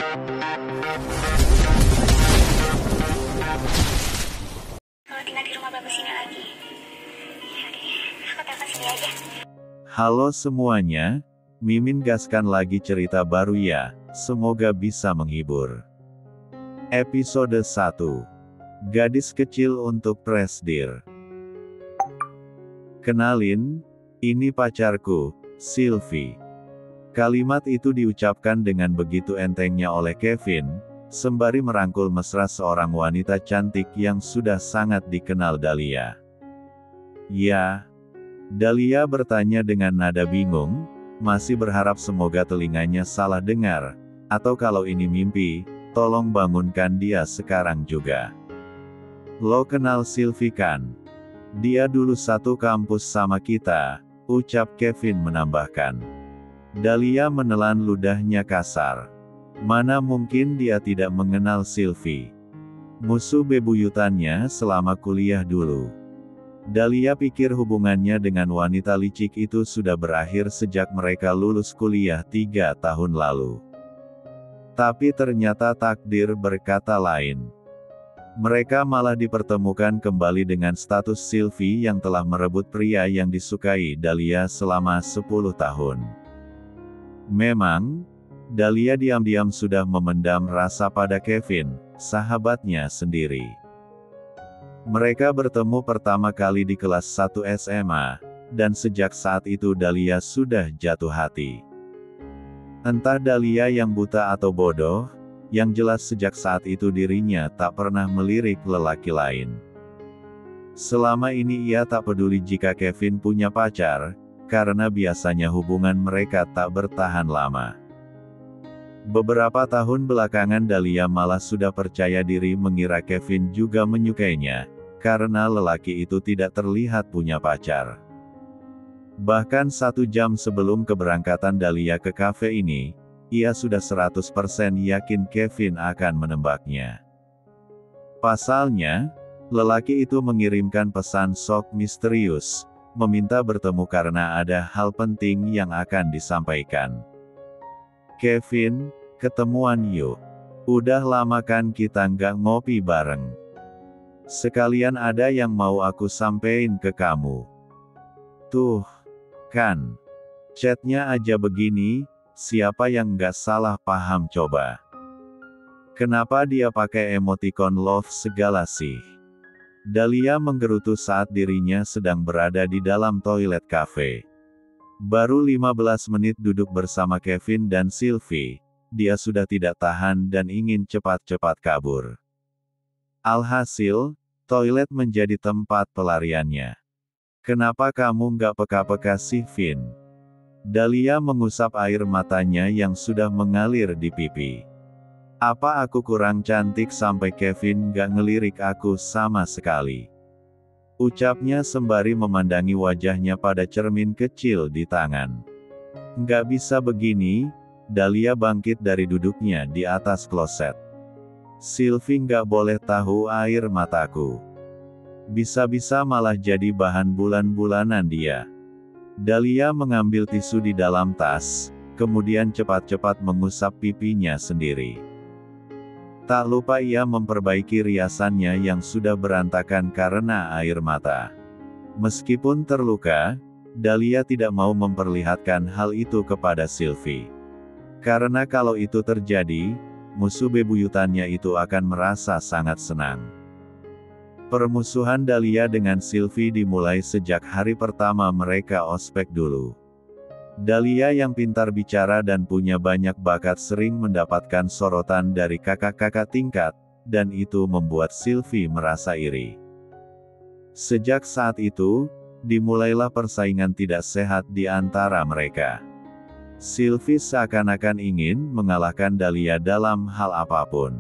Kalau tinggal di rumah bagus ini lagi. Oke, aku telepon sini aja. Halo semuanya, Mimin gaskan lagi cerita baru ya, semoga bisa menghibur. Episode 1. Gadis kecil untuk Presdir. Kenalin, ini pacarku, Sylvie. Kalimat itu diucapkan dengan begitu entengnya oleh Kevin, sembari merangkul mesra seorang wanita cantik yang sudah sangat dikenal Dahlia. Ya, Dahlia bertanya dengan nada bingung, masih berharap semoga telinganya salah dengar, atau kalau ini mimpi, tolong bangunkan dia sekarang juga. Lo kenal Sylvie kan? Dia dulu satu kampus sama kita, ucap Kevin menambahkan. Dahlia menelan ludahnya kasar. Mana mungkin dia tidak mengenal Sylvie? Musuh bebuyutannya selama kuliah dulu. Dahlia pikir hubungannya dengan wanita licik itu sudah berakhir sejak mereka lulus kuliah 3 tahun lalu. Tapi ternyata takdir berkata lain. Mereka malah dipertemukan kembali dengan status Sylvie yang telah merebut pria yang disukai Dahlia selama 10 tahun. Memang, Dahlia diam-diam sudah memendam rasa pada Kevin, sahabatnya sendiri. Mereka bertemu pertama kali di kelas 1 SMA, dan sejak saat itu Dahlia sudah jatuh hati. Entah Dahlia yang buta atau bodoh, yang jelas sejak saat itu dirinya tak pernah melirik lelaki lain. Selama ini ia tak peduli jika Kevin punya pacar, karena biasanya hubungan mereka tak bertahan lama. Beberapa tahun belakangan Dahlia malah sudah percaya diri mengira Kevin juga menyukainya, karena lelaki itu tidak terlihat punya pacar. Bahkan 1 jam sebelum keberangkatan Dahlia ke kafe ini, ia sudah 100% yakin Kevin akan menembaknya. Pasalnya, lelaki itu mengirimkan pesan sok misterius, meminta bertemu karena ada hal penting yang akan disampaikan. Kevin, ketemuan yuk. Udah lama kan kita nggak ngopi bareng. Sekalian ada yang mau aku sampein ke kamu. Tuh, kan. Chatnya aja begini, siapa yang nggak salah paham coba. Kenapa dia pakai emoticon love segala sih? Dahlia menggerutu saat dirinya sedang berada di dalam toilet kafe. Baru 15 menit duduk bersama Kevin dan Sylvie, dia sudah tidak tahan dan ingin cepat-cepat kabur. Alhasil, toilet menjadi tempat pelariannya. Kenapa kamu nggak peka-peka sih, Vin? Dahlia mengusap air matanya yang sudah mengalir di pipi. Apa aku kurang cantik sampai Kevin nggak ngelirik aku sama sekali? Ucapnya sembari memandangi wajahnya pada cermin kecil di tangan. Nggak bisa begini, Dahlia bangkit dari duduknya di atas kloset. Sylvie nggak boleh tahu air mataku. Bisa-bisa malah jadi bahan bulan-bulanan dia. Dahlia mengambil tisu di dalam tas, kemudian cepat-cepat mengusap pipinya sendiri. Tak lupa ia memperbaiki riasannya yang sudah berantakan karena air mata. Meskipun terluka, Dahlia tidak mau memperlihatkan hal itu kepada Sylvie. Karena kalau itu terjadi, musuh bebuyutannya itu akan merasa sangat senang. Permusuhan Dahlia dengan Sylvie dimulai sejak hari pertama mereka ospek dulu. Dahlia yang pintar bicara dan punya banyak bakat sering mendapatkan sorotan dari kakak-kakak tingkat, dan itu membuat Sylvie merasa iri. Sejak saat itu, dimulailah persaingan tidak sehat di antara mereka. Sylvie seakan-akan ingin mengalahkan Dahlia dalam hal apapun.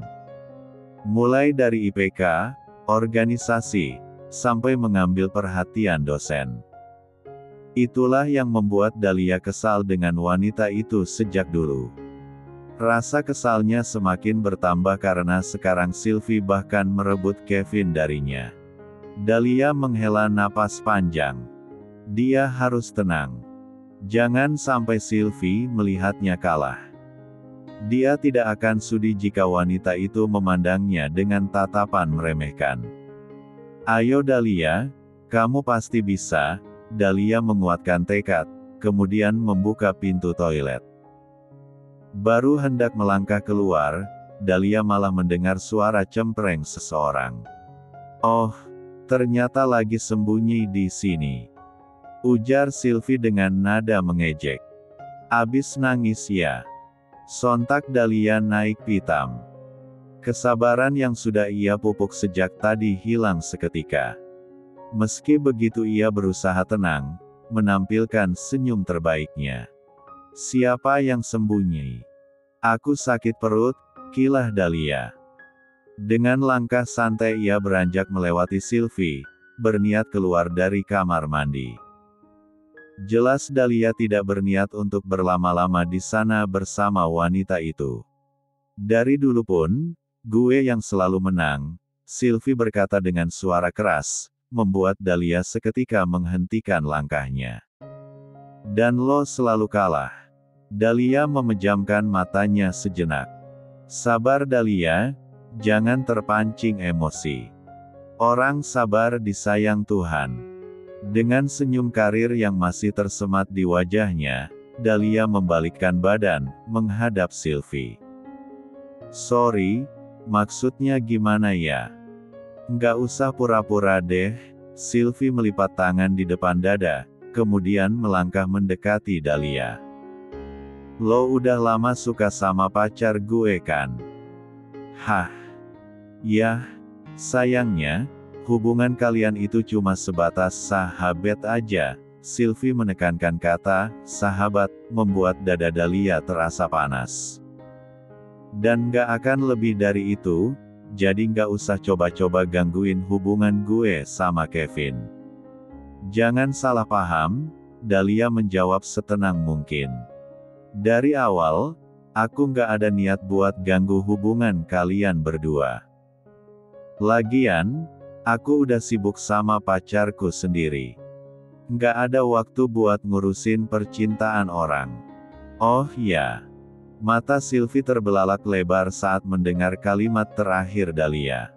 Mulai dari IPK, organisasi, sampai mengambil perhatian dosen. Itulah yang membuat Dahlia kesal dengan wanita itu sejak dulu. Rasa kesalnya semakin bertambah karena sekarang Sylvie bahkan merebut Kevin darinya. Dahlia menghela napas panjang. Dia harus tenang. Jangan sampai Sylvie melihatnya kalah. Dia tidak akan sudi jika wanita itu memandangnya dengan tatapan meremehkan. Ayo Dahlia, kamu pasti bisa. Dahlia menguatkan tekad, kemudian membuka pintu toilet. Baru hendak melangkah keluar, Dahlia malah mendengar suara cempreng seseorang. Oh, ternyata lagi sembunyi di sini, ujar Sylvie dengan nada mengejek. Abis nangis ya? Sontak Dahlia naik pitam. Kesabaran yang sudah ia pupuk sejak tadi hilang seketika. Meski begitu ia berusaha tenang, menampilkan senyum terbaiknya. Siapa yang sembunyi? Aku sakit perut, kilah Dahlia. Dengan langkah santai ia beranjak melewati Sylvie, berniat keluar dari kamar mandi. Jelas Dahlia tidak berniat untuk berlama-lama di sana bersama wanita itu. Dari dulu pun, gue yang selalu menang, Sylvie berkata dengan suara keras, membuat Dahlia seketika menghentikan langkahnya. Dan lo selalu kalah. Dahlia memejamkan matanya sejenak. Sabar Dahlia, jangan terpancing emosi. Orang sabar disayang Tuhan. Dengan senyum karir yang masih tersemat di wajahnya, Dahlia membalikkan badan, menghadap Sylvie. Sorry, maksudnya gimana ya? Nggak usah pura-pura deh. Sylvie melipat tangan di depan dada, kemudian melangkah mendekati Dahlia. Lo udah lama suka sama pacar gue kan? Hah? Yah, sayangnya, hubungan kalian itu cuma sebatas sahabat aja. Sylvie menekankan kata sahabat, membuat dada Dahlia terasa panas. Dan nggak akan lebih dari itu. Jadi nggak usah coba-coba gangguin hubungan gue sama Kevin. Jangan salah paham, Dahlia menjawab setenang mungkin. Dari awal, aku nggak ada niat buat ganggu hubungan kalian berdua. Lagian, aku udah sibuk sama pacarku sendiri. Nggak ada waktu buat ngurusin percintaan orang. Oh ya. Mata Sylvie terbelalak lebar saat mendengar kalimat terakhir Dahlia.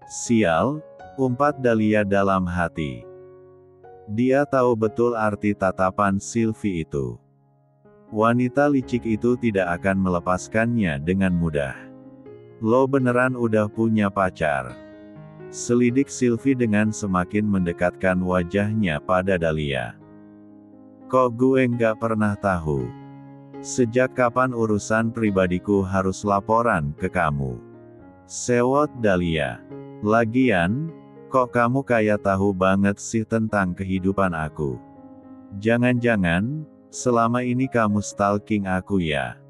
Sial, umpat Dahlia dalam hati. Dia tahu betul arti tatapan Sylvie itu. Wanita licik itu tidak akan melepaskannya dengan mudah. Lo beneran udah punya pacar? Selidik Sylvie dengan semakin mendekatkan wajahnya pada Dahlia. Kok gue nggak pernah tahu? Sejak kapan urusan pribadiku harus laporan ke kamu? Sewot Dahlia. Lagian, kok kamu kayak tahu banget sih tentang kehidupan aku? Jangan-jangan, selama ini kamu stalking aku ya?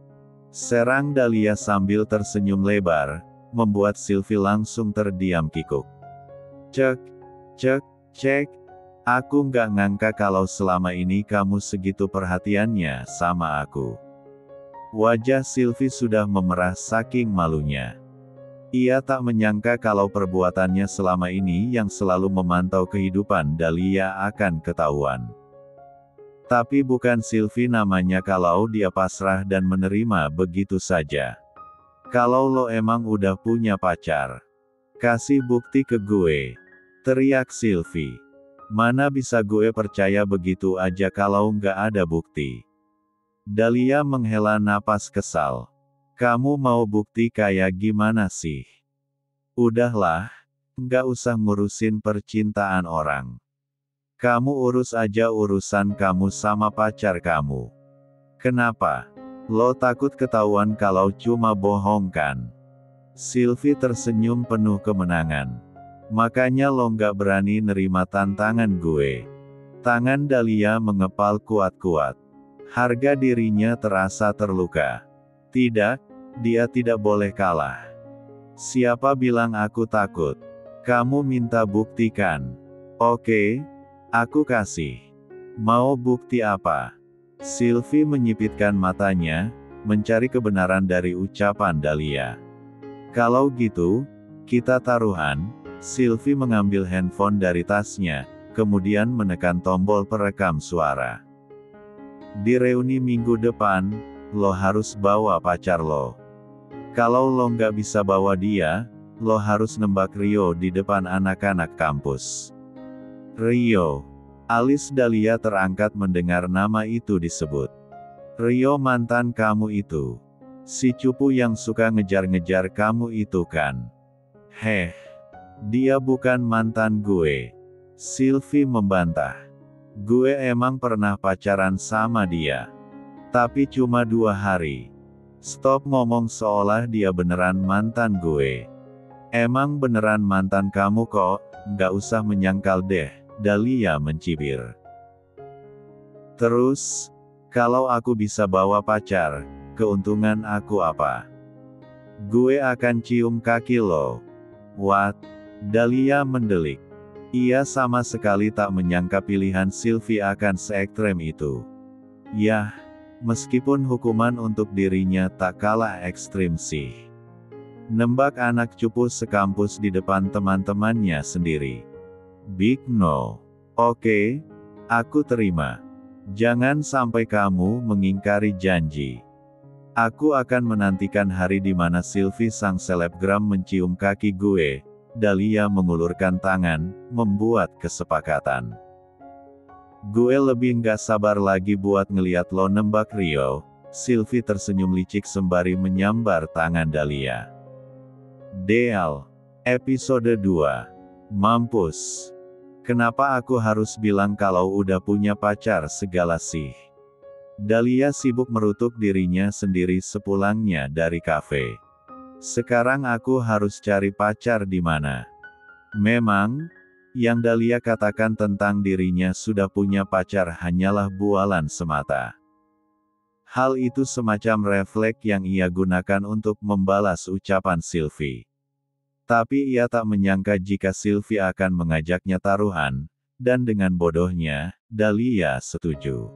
Serang Dahlia sambil tersenyum lebar, membuat Sylvie langsung terdiam kikuk. Cek, cek, aku nggak ngangka kalau selama ini kamu segitu perhatiannya sama aku. Wajah Sylvie sudah memerah saking malunya. Ia tak menyangka kalau perbuatannya selama ini yang selalu memantau kehidupan Dahlia akan ketahuan. Tapi bukan Sylvie namanya kalau dia pasrah dan menerima begitu saja. Kalau lo emang udah punya pacar, kasih bukti ke gue, teriak Sylvie. Mana bisa gue percaya begitu aja kalau nggak ada bukti. Dahlia menghela napas kesal. Kamu mau bukti kayak gimana sih? Udahlah, nggak usah ngurusin percintaan orang. Kamu urus aja urusan kamu sama pacar kamu. Kenapa? Lo takut ketahuan kalau cuma bohong kan? Sylvie tersenyum penuh kemenangan. Makanya lo nggak berani nerima tantangan gue. Tangan Dahlia mengepal kuat-kuat. Harga dirinya terasa terluka. Tidak, dia tidak boleh kalah. Siapa bilang aku takut? Kamu minta buktikan. Oke, aku kasih. Mau bukti apa? Sylvie menyipitkan matanya, mencari kebenaran dari ucapan Dahlia. Kalau gitu, kita taruhan. Sylvie mengambil handphone dari tasnya, kemudian menekan tombol perekam suara. Di reuni minggu depan, lo harus bawa pacar lo. Kalau lo nggak bisa bawa dia, lo harus nembak Rio di depan anak-anak kampus. Rio. Alis Dahlia terangkat mendengar nama itu disebut. Rio mantan kamu itu. Si cupu yang suka ngejar-ngejar kamu itu kan? Heh. Dia bukan mantan gue. Sylvie membantah. Gue emang pernah pacaran sama dia. Tapi cuma 2 hari. Stop ngomong seolah dia beneran mantan gue. Emang beneran mantan kamu kok, nggak usah menyangkal deh, Dahlia mencibir. Terus, kalau aku bisa bawa pacar, keuntungan aku apa? Gue akan cium kaki lo. What? Dahlia mendelik. Ia sama sekali tak menyangka pilihan Sylvie akan se-ekstrem itu. Yah, meskipun hukuman untuk dirinya tak kalah ekstrim sih. Nembak anak cupu sekampus di depan teman-temannya sendiri. Big no. Oke, aku terima. Jangan sampai kamu mengingkari janji. Aku akan menantikan hari di mana Sylvie sang selebgram mencium kaki gue. Dahlia mengulurkan tangan, membuat kesepakatan. Gue lebih nggak sabar lagi buat ngeliat lo nembak Rio. Sylvie tersenyum licik sembari menyambar tangan Dahlia. Deal. Episode 2. Mampus. Kenapa aku harus bilang kalau udah punya pacar segala sih? Dahlia sibuk merutuk dirinya sendiri sepulangnya dari kafe. Sekarang aku harus cari pacar di mana? Memang, yang Dahlia katakan tentang dirinya sudah punya pacar hanyalah bualan semata. Hal itu semacam refleks yang ia gunakan untuk membalas ucapan Sylvie. Tapi ia tak menyangka jika Sylvie akan mengajaknya taruhan, dan dengan bodohnya, Dahlia setuju.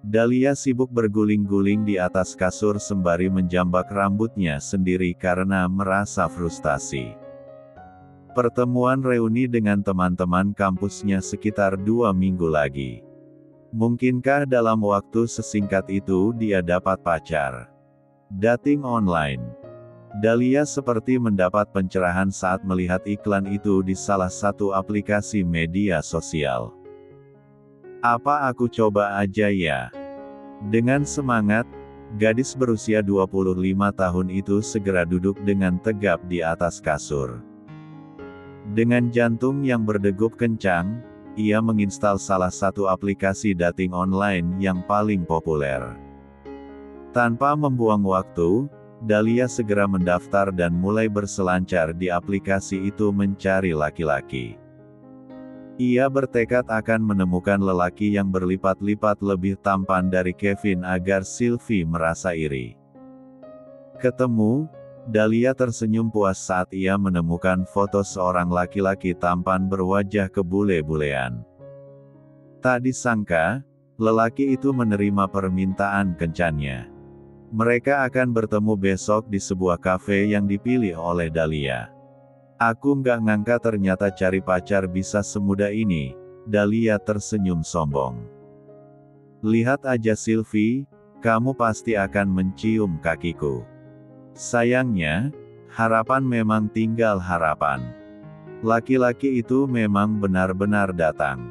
Dahlia sibuk berguling-guling di atas kasur sembari menjambak rambutnya sendiri karena merasa frustasi. Pertemuan reuni dengan teman-teman kampusnya sekitar 2 minggu lagi. Mungkinkah dalam waktu sesingkat itu dia dapat pacar? Dating online. Dahlia seperti mendapat pencerahan saat melihat iklan itu di salah satu aplikasi media sosial. Apa aku coba aja ya? Dengan semangat, gadis berusia 25 tahun itu segera duduk dengan tegap di atas kasur. Dengan jantung yang berdegup kencang, ia menginstal salah satu aplikasi dating online yang paling populer. Tanpa membuang waktu, Dahlia segera mendaftar dan mulai berselancar di aplikasi itu mencari laki-laki. Ia bertekad akan menemukan lelaki yang berlipat-lipat lebih tampan dari Kevin agar Sylvie merasa iri. Ketemu, Dahlia tersenyum puas saat ia menemukan foto seorang laki-laki tampan berwajah kebule-bulean. Tak disangka, lelaki itu menerima permintaan kencannya. Mereka akan bertemu besok di sebuah kafe yang dipilih oleh Dahlia. Aku nggak ngangka ternyata cari pacar bisa semudah ini, Dahlia tersenyum sombong. Lihat aja Sylvie, kamu pasti akan mencium kakiku. Sayangnya, harapan memang tinggal harapan. Laki-laki itu memang benar-benar datang.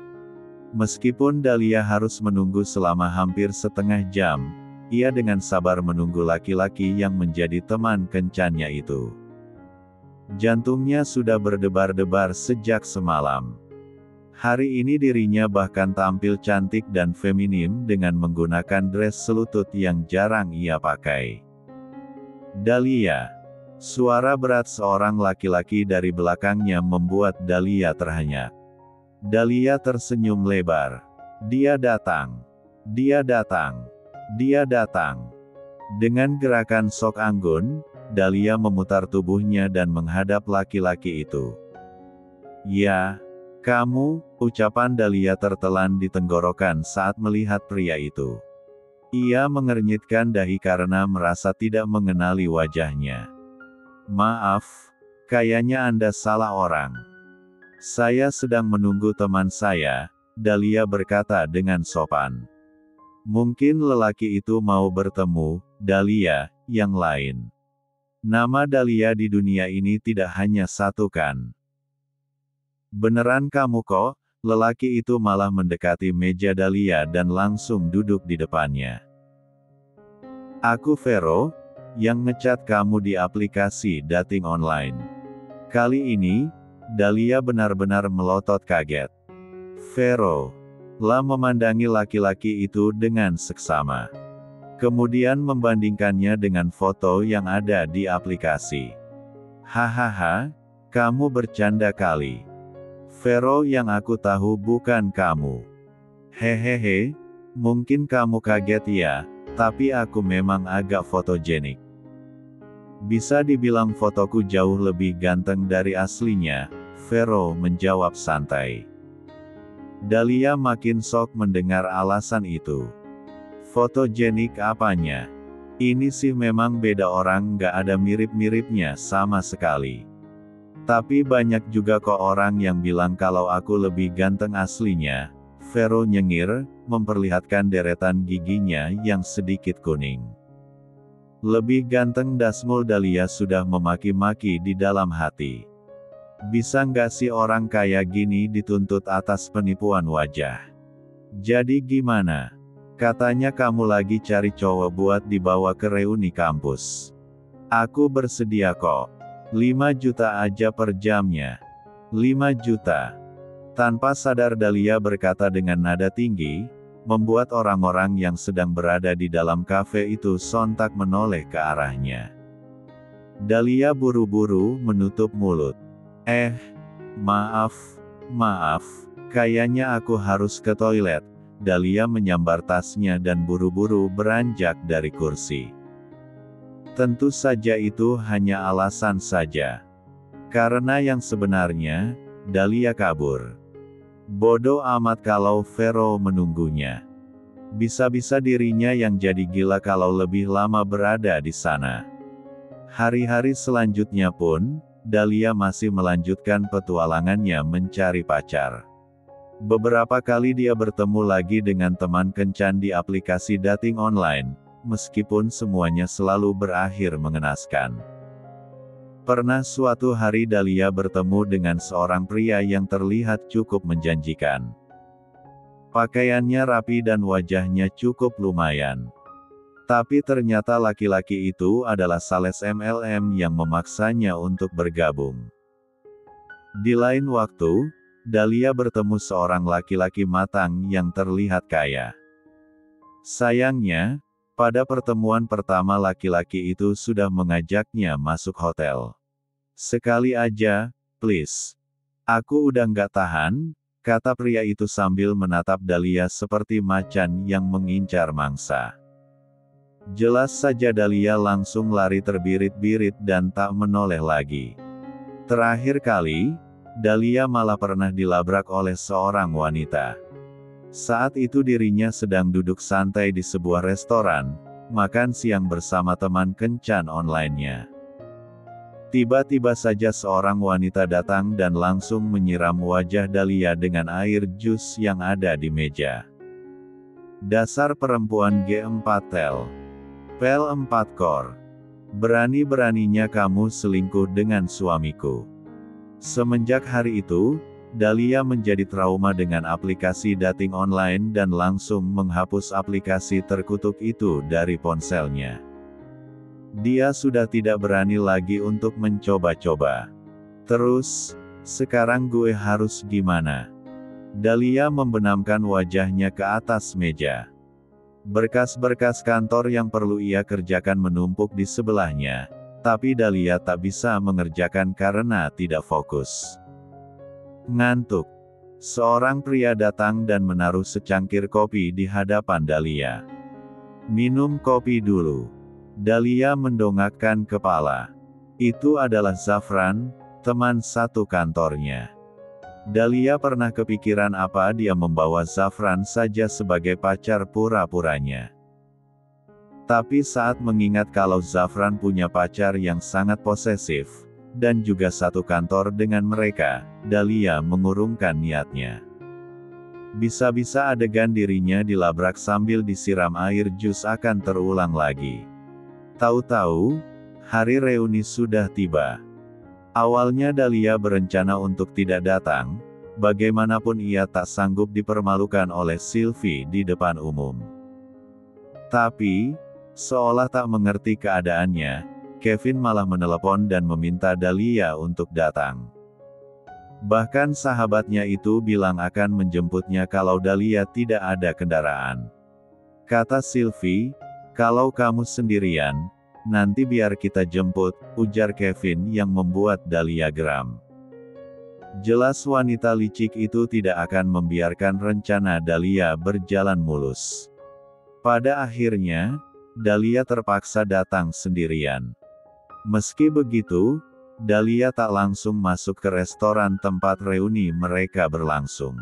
Meskipun Dahlia harus menunggu selama hampir setengah jam, ia dengan sabar menunggu laki-laki yang menjadi teman kencannya itu. Jantungnya sudah berdebar-debar sejak semalam. Hari ini dirinya bahkan tampil cantik dan feminim dengan menggunakan dress selutut yang jarang ia pakai. Dahlia. Suara berat seorang laki-laki dari belakangnya membuat Dahlia terhenyak. Dahlia tersenyum lebar. Dia datang. Dia datang. Dia datang. Dengan gerakan sok anggun, Dahlia memutar tubuhnya dan menghadap laki-laki itu. Ya, kamu, ucapan Dahlia tertelan di tenggorokan saat melihat pria itu. Ia mengernyitkan dahi karena merasa tidak mengenali wajahnya. Maaf, kayaknya Anda salah orang. Saya sedang menunggu teman saya, Dahlia berkata dengan sopan. Mungkin lelaki itu mau bertemu Dahlia yang lain. Nama Dahlia di dunia ini tidak hanya satu kan? Beneran kamu kok? Lelaki itu malah mendekati meja Dahlia dan langsung duduk di depannya. Aku Vero, yang ngechat kamu di aplikasi dating online. Kali ini, Dahlia benar-benar melotot kaget. Vero lah memandangi laki-laki itu dengan seksama. Kemudian membandingkannya dengan foto yang ada di aplikasi. Hahaha, kamu bercanda kali. Vero yang aku tahu bukan kamu. Hehehe, mungkin kamu kaget ya, tapi aku memang agak fotogenik. Bisa dibilang fotoku jauh lebih ganteng dari aslinya, Vero menjawab santai. Dahlia makin shock mendengar alasan itu. Fotogenik apanya? Ini sih memang beda orang, nggak ada mirip-miripnya sama sekali. Tapi banyak juga kok orang yang bilang kalau aku lebih ganteng aslinya. Vero nyengir, memperlihatkan deretan giginya yang sedikit kuning. Lebih ganteng dasmul, Dahlia sudah memaki-maki di dalam hati. Bisa nggak sih orang kaya gini dituntut atas penipuan wajah? Jadi gimana? Katanya kamu lagi cari cowok buat dibawa ke reuni kampus. Aku bersedia kok. 5 juta aja per jamnya. 5 juta. Tanpa sadar Dahlia berkata dengan nada tinggi, membuat orang-orang yang sedang berada di dalam kafe itu sontak menoleh ke arahnya. Dahlia buru-buru menutup mulut. Maaf, kayaknya aku harus ke toilet. Dahlia menyambar tasnya dan buru-buru beranjak dari kursi. Tentu saja itu hanya alasan saja. Karena yang sebenarnya, Dahlia kabur. Bodoh amat kalau Vero menunggunya. Bisa-bisa dirinya yang jadi gila kalau lebih lama berada di sana. Hari-hari selanjutnya pun, Dahlia masih melanjutkan petualangannya mencari pacar. Beberapa kali dia bertemu lagi dengan teman kencan di aplikasi dating online, meskipun semuanya selalu berakhir mengenaskan. Pernah suatu hari Dahlia bertemu dengan seorang pria yang terlihat cukup menjanjikan. Pakaiannya rapi dan wajahnya cukup lumayan. Tapi ternyata laki-laki itu adalah sales MLM yang memaksanya untuk bergabung. Di lain waktu, Dahlia bertemu seorang laki-laki matang yang terlihat kaya. Sayangnya, pada pertemuan pertama laki-laki itu sudah mengajaknya masuk hotel. Sekali aja, please. Aku udah nggak tahan, kata pria itu sambil menatap Dahlia seperti macan yang mengincar mangsa. Jelas saja Dahlia langsung lari terbirit-birit dan tak menoleh lagi. Terakhir kali, Dahlia malah pernah dilabrak oleh seorang wanita. Saat itu dirinya sedang duduk santai di sebuah restoran, makan siang bersama teman kencan online-nya. Tiba-tiba saja seorang wanita datang dan langsung menyiram wajah Dahlia dengan air jus yang ada di meja. Dasar perempuan G4 tel. Pel 4 kor. Berani-beraninya kamu selingkuh dengan suamiku. Semenjak hari itu, Dahlia menjadi trauma dengan aplikasi dating online dan langsung menghapus aplikasi terkutuk itu dari ponselnya. Dia sudah tidak berani lagi untuk mencoba-coba. Terus, sekarang gue harus gimana? Dahlia membenamkan wajahnya ke atas meja. Berkas-berkas kantor yang perlu ia kerjakan menumpuk di sebelahnya, tapi Dahlia tak bisa mengerjakan karena tidak fokus. Ngantuk. Seorang pria datang dan menaruh secangkir kopi di hadapan Dahlia. Minum kopi dulu. Dahlia mendongakkan kepala. Itu adalah Zafran, teman satu kantornya. Dahlia pernah kepikiran apa dia membawa Zafran saja sebagai pacar pura-puranya. Tapi saat mengingat kalau Zafran punya pacar yang sangat posesif, dan juga satu kantor dengan mereka, Dahlia mengurungkan niatnya. Bisa-bisa adegan dirinya dilabrak sambil disiram air jus akan terulang lagi. Tahu-tahu, hari reuni sudah tiba. Awalnya Dahlia berencana untuk tidak datang, bagaimanapun ia tak sanggup dipermalukan oleh Sylvie di depan umum. Tapi, seolah tak mengerti keadaannya, Kevin malah menelepon dan meminta Dahlia untuk datang. Bahkan sahabatnya itu bilang akan menjemputnya kalau Dahlia tidak ada kendaraan. Kata Sylvie, "Kalau kamu sendirian, nanti biar kita jemput," ujar Kevin yang membuat Dahlia geram. Jelas wanita licik itu tidak akan membiarkan rencana Dahlia berjalan mulus. Pada akhirnya, Dahlia terpaksa datang sendirian. Meski begitu, Dahlia tak langsung masuk ke restoran tempat reuni mereka berlangsung.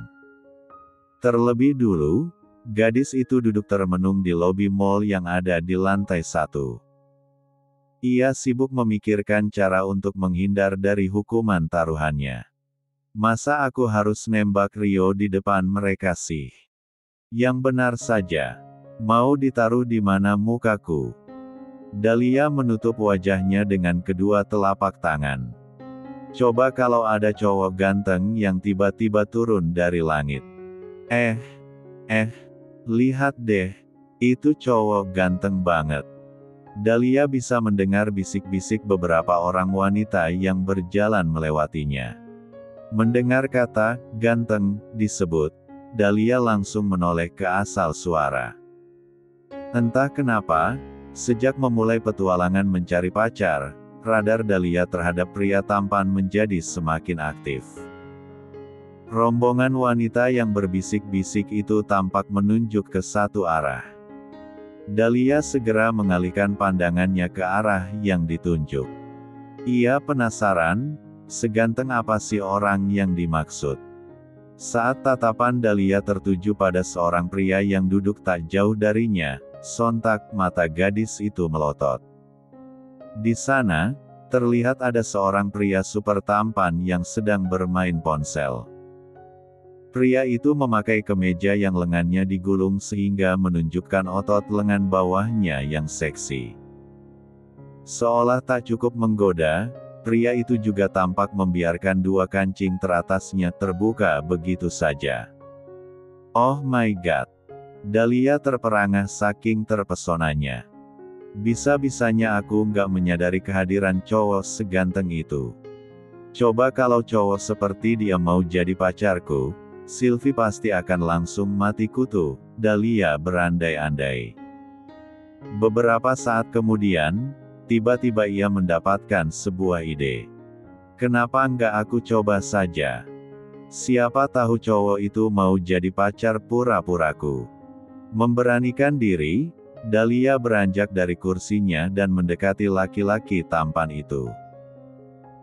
Terlebih dulu, gadis itu duduk termenung di lobi mall yang ada di lantai 1. Ia sibuk memikirkan cara untuk menghindar dari hukuman taruhannya. Masa aku harus nembak Rio di depan mereka sih? Yang benar saja. Mau ditaruh di mana mukaku? Dahlia menutup wajahnya dengan kedua telapak tangan. Coba kalau ada cowok ganteng yang tiba-tiba turun dari langit. Lihat deh, itu cowok ganteng banget. Dahlia bisa mendengar bisik-bisik beberapa orang wanita yang berjalan melewatinya. Mendengar kata "ganteng" disebut, Dahlia langsung menoleh ke asal suara. Entah kenapa, sejak memulai petualangan mencari pacar, radar Dahlia terhadap pria tampan menjadi semakin aktif. Rombongan wanita yang berbisik-bisik itu tampak menunjuk ke satu arah. Dahlia segera mengalihkan pandangannya ke arah yang ditunjuk. Ia penasaran, seganteng apa sih orang yang dimaksud. Saat tatapan Dahlia tertuju pada seorang pria yang duduk tak jauh darinya, sontak mata gadis itu melotot. Di sana, terlihat ada seorang pria super tampan yang sedang bermain ponsel. Pria itu memakai kemeja yang lengannya digulung sehingga menunjukkan otot lengan bawahnya yang seksi. Seolah tak cukup menggoda, pria itu juga tampak membiarkan dua kancing teratasnya terbuka begitu saja. Oh my god! Dahlia terperangah saking terpesonanya. Bisa-bisanya aku nggak menyadari kehadiran cowok seganteng itu. Coba kalau cowok seperti dia mau jadi pacarku, Sylvie pasti akan langsung mati kutu, Dahlia berandai-andai. Beberapa saat kemudian, tiba-tiba ia mendapatkan sebuah ide. Kenapa nggak aku coba saja? Siapa tahu cowok itu mau jadi pacar pura-puraku. Memberanikan diri, Dahlia beranjak dari kursinya dan mendekati laki-laki tampan itu.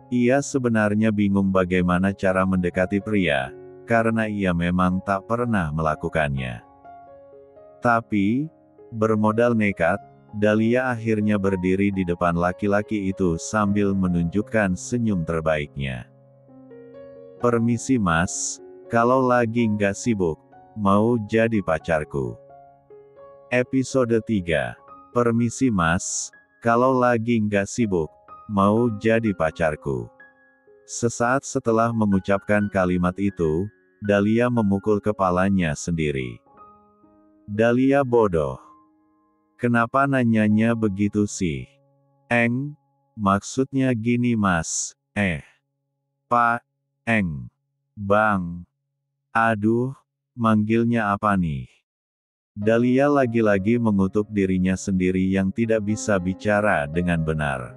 Ia sebenarnya bingung bagaimana cara mendekati pria, karena ia memang tak pernah melakukannya. Tapi, bermodal nekat, Dahlia akhirnya berdiri di depan laki-laki itu sambil menunjukkan senyum terbaiknya. "Permisi mas, kalau lagi nggak sibuk, mau jadi pacarku?" Episode 3. Permisi mas, kalau lagi nggak sibuk, mau jadi pacarku? Sesaat setelah mengucapkan kalimat itu, Dahlia memukul kepalanya sendiri. Dahlia bodoh. Kenapa nanyanya begitu sih? Maksudnya gini mas, Pak, Bang. Aduh, manggilnya apa nih? Dahlia lagi-lagi mengutuk dirinya sendiri yang tidak bisa bicara dengan benar.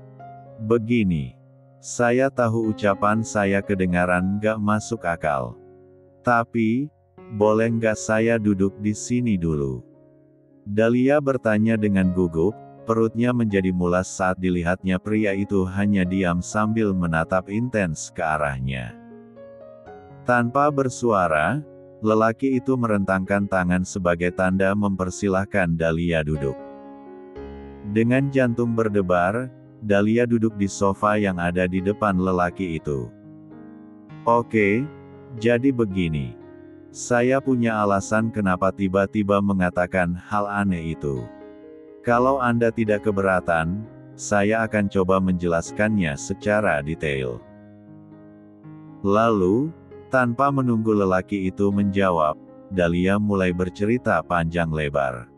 Begini. Saya tahu ucapan saya kedengaran nggak masuk akal. Tapi, boleh nggak saya duduk di sini dulu? Dahlia bertanya dengan gugup, perutnya menjadi mulas saat dilihatnya pria itu hanya diam sambil menatap intens ke arahnya. Tanpa bersuara, lelaki itu merentangkan tangan sebagai tanda mempersilahkan Dahlia duduk. Dengan jantung berdebar, Dahlia duduk di sofa yang ada di depan lelaki itu. Oke, jadi begini. Saya punya alasan kenapa tiba-tiba mengatakan hal aneh itu. Kalau Anda tidak keberatan, saya akan coba menjelaskannya secara detail. Lalu, tanpa menunggu lelaki itu menjawab, Dahlia mulai bercerita panjang lebar.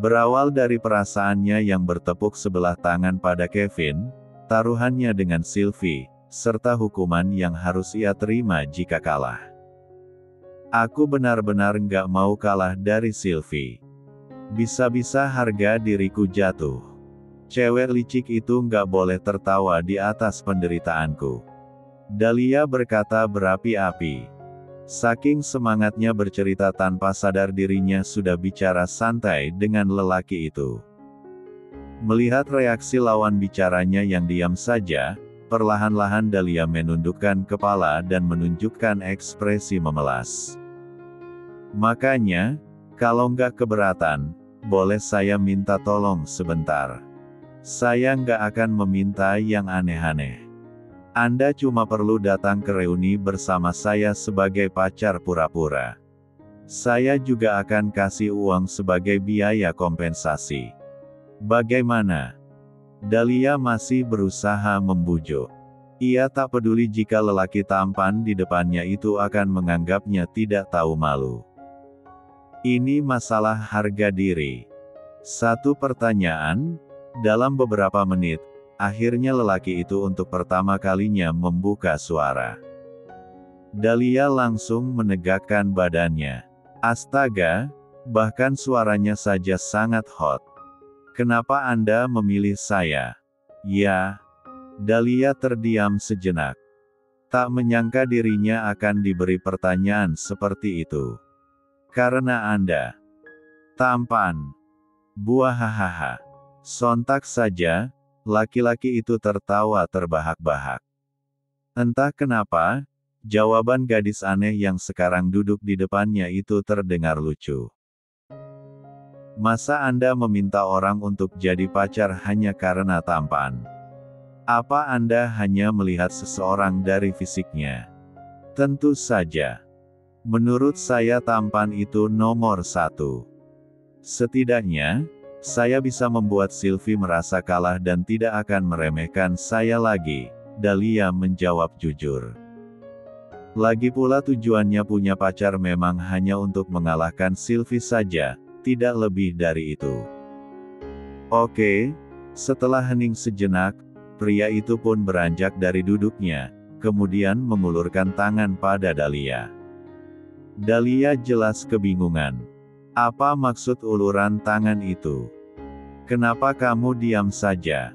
Berawal dari perasaannya yang bertepuk sebelah tangan pada Kevin, taruhannya dengan Sylvie, serta hukuman yang harus ia terima jika kalah. Aku benar-benar nggak mau kalah dari Sylvie. Bisa-bisa harga diriku jatuh. Cewek licik itu nggak boleh tertawa di atas penderitaanku. Dahlia berkata berapi-api. Saking semangatnya bercerita tanpa sadar dirinya sudah bicara santai dengan lelaki itu. Melihat reaksi lawan bicaranya yang diam saja, perlahan-lahan Dahlia menundukkan kepala dan menunjukkan ekspresi memelas. Makanya, kalau nggak keberatan, boleh saya minta tolong sebentar. Saya nggak akan meminta yang aneh-aneh. Anda cuma perlu datang ke reuni bersama saya sebagai pacar pura-pura. Saya juga akan kasih uang sebagai biaya kompensasi. Bagaimana? Dahlia masih berusaha membujuk. Ia tak peduli jika lelaki tampan di depannya itu akan menganggapnya tidak tahu malu. Ini masalah harga diri. Satu pertanyaan, dalam beberapa menit, akhirnya lelaki itu untuk pertama kalinya membuka suara. Dahlia langsung menegakkan badannya. Astaga, bahkan suaranya saja sangat hot. Kenapa Anda memilih saya? Ya. Dahlia terdiam sejenak. Tak menyangka dirinya akan diberi pertanyaan seperti itu. Karena Anda tampan. Buahahaha. Sontak saja, laki-laki itu tertawa terbahak-bahak. Entah kenapa, jawaban gadis aneh yang sekarang duduk di depannya itu terdengar lucu. Masa Anda meminta orang untuk jadi pacar hanya karena tampan? Apa Anda hanya melihat seseorang dari fisiknya? Tentu saja. Menurut saya tampan itu nomor satu. Setidaknya, saya bisa membuat Sylvie merasa kalah dan tidak akan meremehkan saya lagi, Dahlia menjawab jujur. Lagi pula tujuannya punya pacar memang hanya untuk mengalahkan Sylvie saja, tidak lebih dari itu. Oke, setelah hening sejenak, pria itu pun beranjak dari duduknya, kemudian mengulurkan tangan pada Dahlia. Dahlia jelas kebingungan. Apa maksud uluran tangan itu? Kenapa kamu diam saja?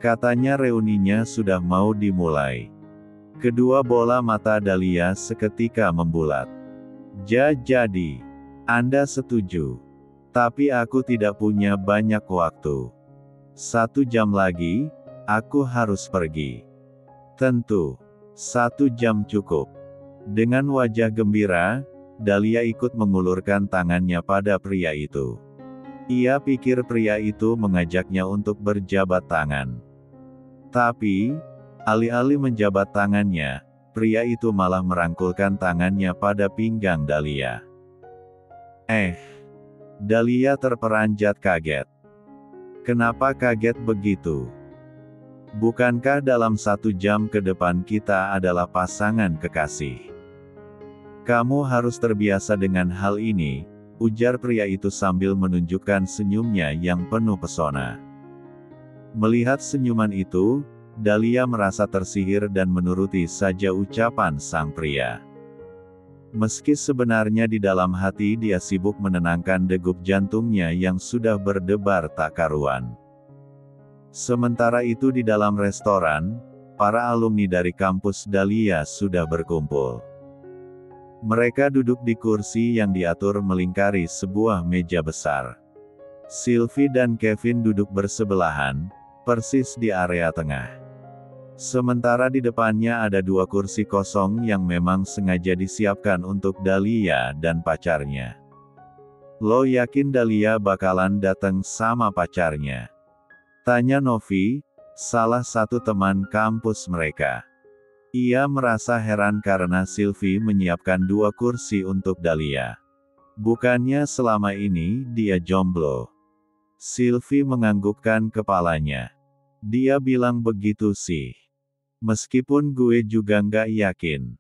Katanya reuninya sudah mau dimulai. Kedua bola mata Dahlia seketika membulat. Jadi, Anda setuju. Tapi aku tidak punya banyak waktu. 1 jam lagi, aku harus pergi. Tentu, 1 jam cukup. Dengan wajah gembira, Dahlia ikut mengulurkan tangannya pada pria itu. Ia pikir pria itu mengajaknya untuk berjabat tangan. Tapi, alih-alih menjabat tangannya, pria itu malah merangkulkan tangannya pada pinggang Dahlia. Dahlia terperanjat kaget. Kenapa kaget begitu? Bukankah dalam 1 jam ke depan kita adalah pasangan kekasih? Kamu harus terbiasa dengan hal ini, ujar pria itu sambil menunjukkan senyumnya yang penuh pesona. Melihat senyuman itu, Dahlia merasa tersihir dan menuruti saja ucapan sang pria. Meski sebenarnya di dalam hati dia sibuk menenangkan degup jantungnya yang sudah berdebar tak karuan. Sementara itu di dalam restoran, para alumni dari kampus Dahlia sudah berkumpul. Mereka duduk di kursi yang diatur melingkari sebuah meja besar. Sylvie dan Kevin duduk bersebelahan, persis di area tengah. Sementara di depannya ada 2 kursi kosong yang memang sengaja disiapkan untuk Dahlia dan pacarnya. Lo yakin Dahlia bakalan datang sama pacarnya? Tanya Novi, salah satu teman kampus mereka. Ia merasa heran karena Sylvie menyiapkan 2 kursi untuk Dahlia. Bukannya selama ini dia jomblo? Sylvie menganggukkan kepalanya. Dia bilang begitu sih. Meskipun gue juga nggak yakin.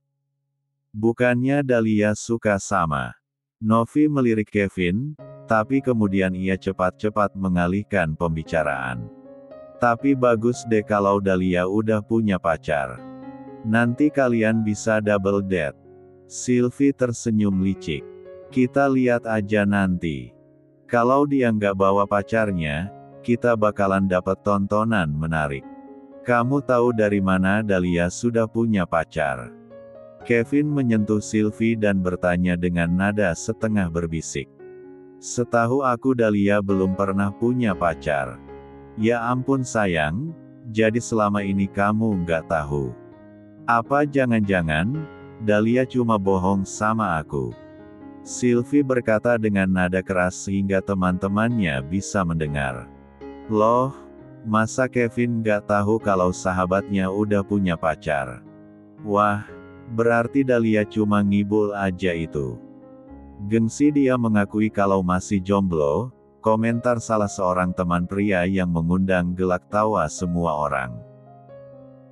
Bukannya Dahlia suka sama Novi, melirik Kevin, tapi kemudian ia cepat-cepat mengalihkan pembicaraan. Tapi bagus deh kalau Dahlia udah punya pacar. Nanti kalian bisa double date. Sylvie tersenyum licik. Kita lihat aja nanti. Kalau dia nggak bawa pacarnya, kita bakalan dapat tontonan menarik. Kamu tahu dari mana Dahlia sudah punya pacar? Kevin menyentuh Sylvie dan bertanya dengan nada setengah berbisik. Setahu aku Dahlia belum pernah punya pacar. Ya ampun sayang, jadi selama ini kamu nggak tahu. Apa jangan-jangan, Dahlia cuma bohong sama aku? Sylvie berkata dengan nada keras sehingga teman-temannya bisa mendengar. Loh, masa Kevin nggak tahu kalau sahabatnya udah punya pacar? Wah, berarti Dahlia cuma ngibul aja itu. Gengsi dia mengakui kalau masih jomblo, komentar salah seorang teman pria yang mengundang gelak tawa semua orang.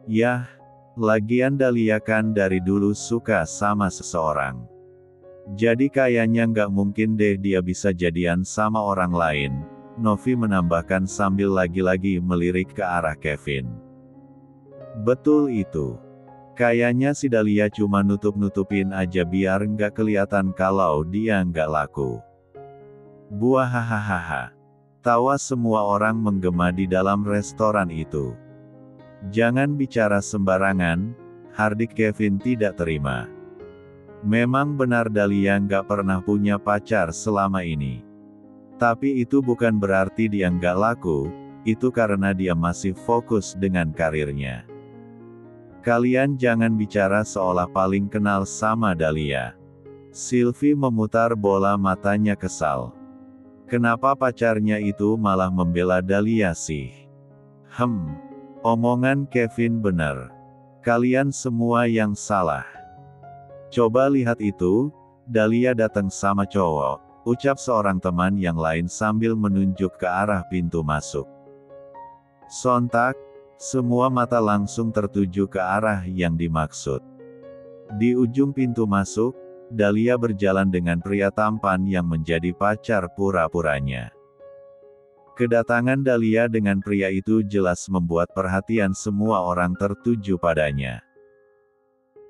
Yah, lagian Dahlia kan dari dulu suka sama seseorang. Jadi kayaknya nggak mungkin deh dia bisa jadian sama orang lain, Novi menambahkan sambil lagi-lagi melirik ke arah Kevin. Betul itu. Kayaknya si Dahlia cuma nutup-nutupin aja biar nggak kelihatan kalau dia nggak laku. Buah hahaha. Tawa semua orang menggema di dalam restoran itu. Jangan bicara sembarangan, hardik Kevin tidak terima. Memang benar Dahlia nggak pernah punya pacar selama ini. Tapi itu bukan berarti dia nggak laku, itu karena dia masih fokus dengan karirnya. Kalian jangan bicara seolah paling kenal sama Dahlia. Sylvie memutar bola matanya kesal. Kenapa pacarnya itu malah membela Dahlia sih? Omongan Kevin bener. Kalian semua yang salah. Coba lihat itu, Dahlia datang sama cowok, ucap seorang teman yang lain sambil menunjuk ke arah pintu masuk. Sontak, semua mata langsung tertuju ke arah yang dimaksud. Di ujung pintu masuk, Dahlia berjalan dengan pria tampan yang menjadi pacar pura-puranya. Kedatangan Dahlia dengan pria itu jelas membuat perhatian semua orang tertuju padanya.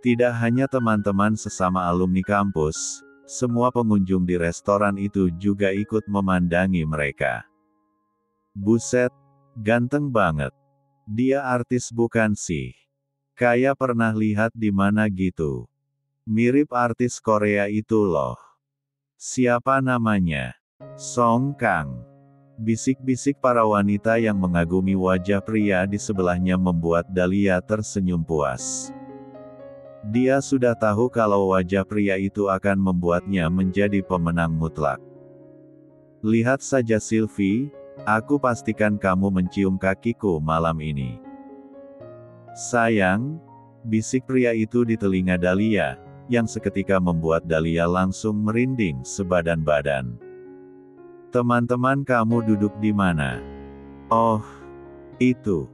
Tidak hanya teman-teman sesama alumni kampus, semua pengunjung di restoran itu juga ikut memandangi mereka. Buset, ganteng banget. Dia artis bukan sih? Kayak pernah lihat di mana gitu. Mirip artis Korea itu loh. Siapa namanya? Song Kang. Bisik-bisik para wanita yang mengagumi wajah pria di sebelahnya membuat Dahlia tersenyum puas. Dia sudah tahu kalau wajah pria itu akan membuatnya menjadi pemenang mutlak. Lihat saja Sylvie, aku pastikan kamu mencium kakiku malam ini. Sayang, bisik pria itu di telinga Dahlia, yang seketika membuat Dahlia langsung merinding sebadan-badan. Teman-teman kamu duduk di mana? Oh, itu.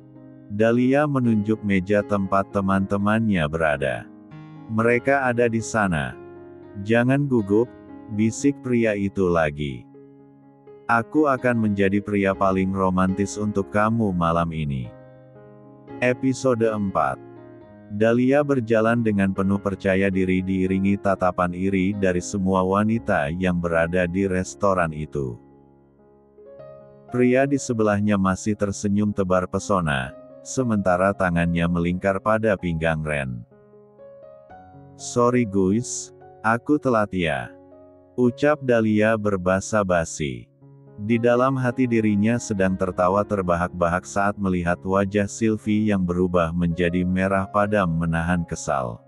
Dahlia menunjuk meja tempat teman-temannya berada. Mereka ada di sana. Jangan gugup, bisik pria itu lagi. Aku akan menjadi pria paling romantis untuk kamu malam ini. Episode 4. Dahlia berjalan dengan penuh percaya diri diiringi tatapan iri dari semua wanita yang berada di restoran itu. Pria di sebelahnya masih tersenyum tebar pesona, sementara tangannya melingkar pada pinggang Ren. Sorry guys, aku telat ya. Ucap Dahlia berbasa-basi. Di dalam hati dirinya sedang tertawa terbahak-bahak saat melihat wajah Sylvie yang berubah menjadi merah padam menahan kesal.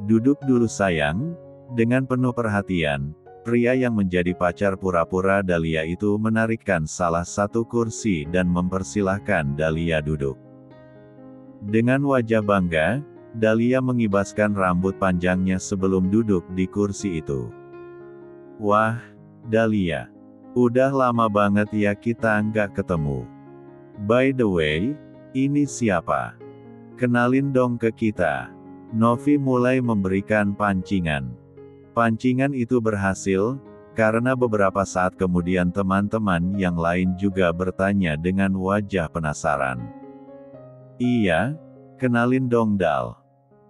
Duduk dulu sayang, dengan penuh perhatian, pria yang menjadi pacar pura-pura Dahlia itu menarikkan salah satu kursi dan mempersilahkan Dahlia duduk. Dengan wajah bangga, Dahlia mengibaskan rambut panjangnya sebelum duduk di kursi itu. Wah, Dahlia. Udah lama banget ya kita nggak ketemu. By the way, ini siapa? Kenalin dong ke kita. Novi mulai memberikan pancingan. Pancingan itu berhasil, karena beberapa saat kemudian teman-teman yang lain juga bertanya dengan wajah penasaran. Iya, kenalin dong Dal.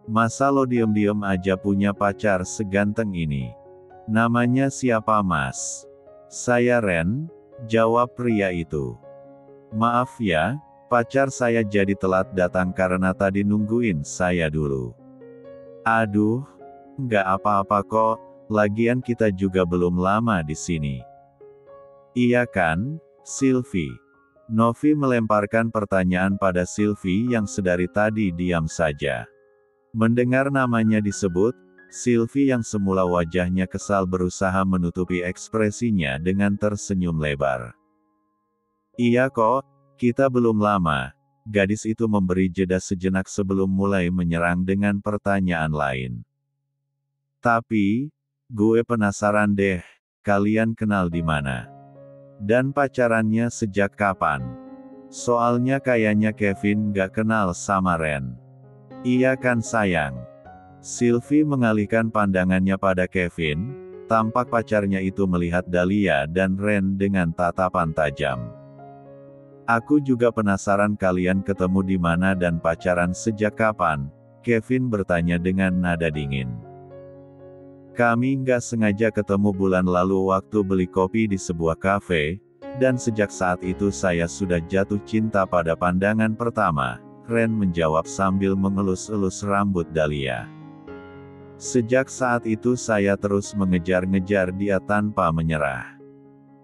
Masa lo diem-diem aja punya pacar seganteng ini? Namanya siapa mas? Saya Ren, jawab pria itu. Maaf ya, pacar saya jadi telat datang karena tadi nungguin saya dulu. Aduh, nggak apa-apa kok, lagian kita juga belum lama di sini. Iya kan, Sylvie? Novi melemparkan pertanyaan pada Sylvie yang sedari tadi diam saja. Mendengar namanya disebut, Sylvie yang semula wajahnya kesal berusaha menutupi ekspresinya dengan tersenyum lebar. Iya kok, kita belum lama. Gadis itu memberi jeda sejenak sebelum mulai menyerang dengan pertanyaan lain. Tapi, gue penasaran deh, kalian kenal di mana? Dan pacarannya sejak kapan? Soalnya kayaknya Kevin gak kenal sama Ren. Iya kan sayang? Sylvie mengalihkan pandangannya pada Kevin, tampak pacarnya itu melihat Dahlia dan Ren dengan tatapan tajam. Aku juga penasaran kalian ketemu di mana dan pacaran sejak kapan, Kevin bertanya dengan nada dingin. Kami nggak sengaja ketemu bulan lalu waktu beli kopi di sebuah kafe, dan sejak saat itu saya sudah jatuh cinta pada pandangan pertama, Ren menjawab sambil mengelus-elus rambut Dahlia. Sejak saat itu saya terus mengejar-ngejar dia tanpa menyerah.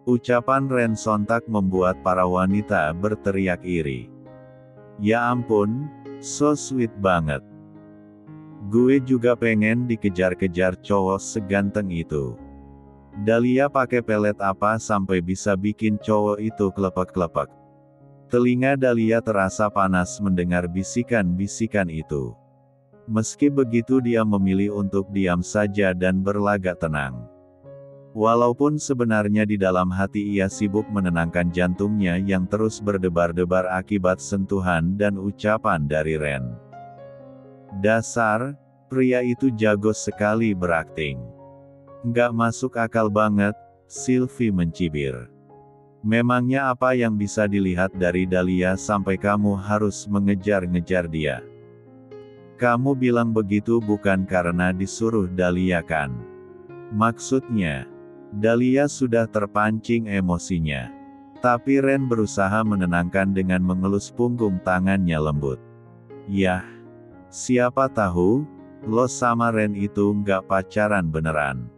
Ucapan Ren sontak membuat para wanita berteriak iri. Ya ampun, so sweet banget. Gue juga pengen dikejar-kejar cowok seganteng itu. Dahlia pakai pelet apa sampai bisa bikin cowok itu klepek-klepek. Telinga Dahlia terasa panas mendengar bisikan-bisikan itu. Meski begitu dia memilih untuk diam saja dan berlagak tenang. Walaupun sebenarnya di dalam hati ia sibuk menenangkan jantungnya yang terus berdebar-debar akibat sentuhan dan ucapan dari Ren. Dasar, pria itu jago sekali berakting. Nggak masuk akal banget, Sylvie mencibir. Memangnya apa yang bisa dilihat dari Dahlia sampai kamu harus mengejar-ngejar dia? Kamu bilang begitu bukan karena disuruh Dahlia kan? Maksudnya, Dahlia sudah terpancing emosinya. Tapi Ren berusaha menenangkan dengan mengelus punggung tangannya lembut. Yah, siapa tahu, lo sama Ren itu nggak pacaran beneran.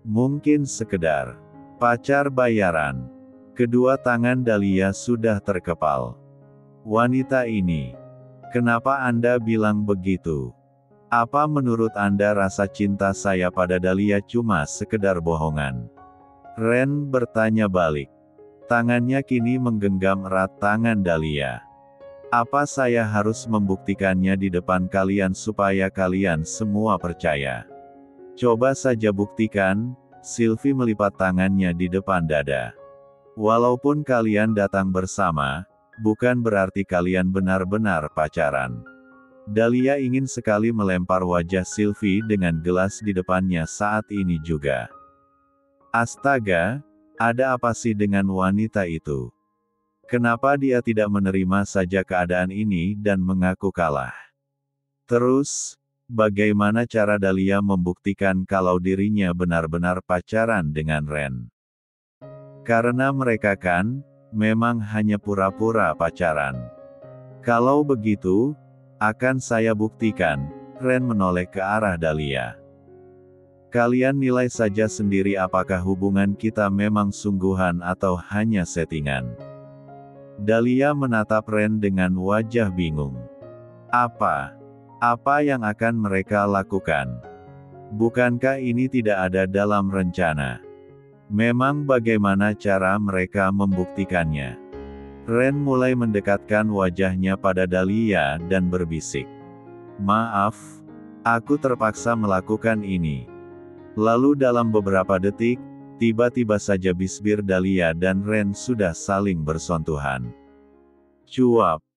Mungkin sekedar pacar bayaran. Kedua tangan Dahlia sudah terkepal. Wanita ini, kenapa Anda bilang begitu? Apa menurut Anda rasa cinta saya pada Dahlia cuma sekedar bohongan? Ren bertanya balik. Tangannya kini menggenggam erat tangan Dahlia. Apa saya harus membuktikannya di depan kalian supaya kalian semua percaya? Coba saja buktikan, Sylvie melipat tangannya di depan dada. Walaupun kalian datang bersama, bukan berarti kalian benar-benar pacaran. Dahlia ingin sekali melempar wajah Sylvie dengan gelas di depannya saat ini juga. Astaga, ada apa sih dengan wanita itu? Kenapa dia tidak menerima saja keadaan ini dan mengaku kalah? Terus, bagaimana cara Dahlia membuktikan kalau dirinya benar-benar pacaran dengan Ren? Karena mereka kan, memang hanya pura-pura pacaran. Kalau begitu, akan saya buktikan, Ren menoleh ke arah Dahlia. Kalian nilai saja sendiri apakah hubungan kita memang sungguhan atau hanya settingan. Dahlia menatap Ren dengan wajah bingung. Apa yang akan mereka lakukan? Bukankah ini tidak ada dalam rencana? Memang bagaimana cara mereka membuktikannya? Ren mulai mendekatkan wajahnya pada Dahlia dan berbisik. Maaf, aku terpaksa melakukan ini. Lalu dalam beberapa detik, tiba-tiba saja bisbir Dahlia dan Ren sudah saling bersentuhan. Cuap.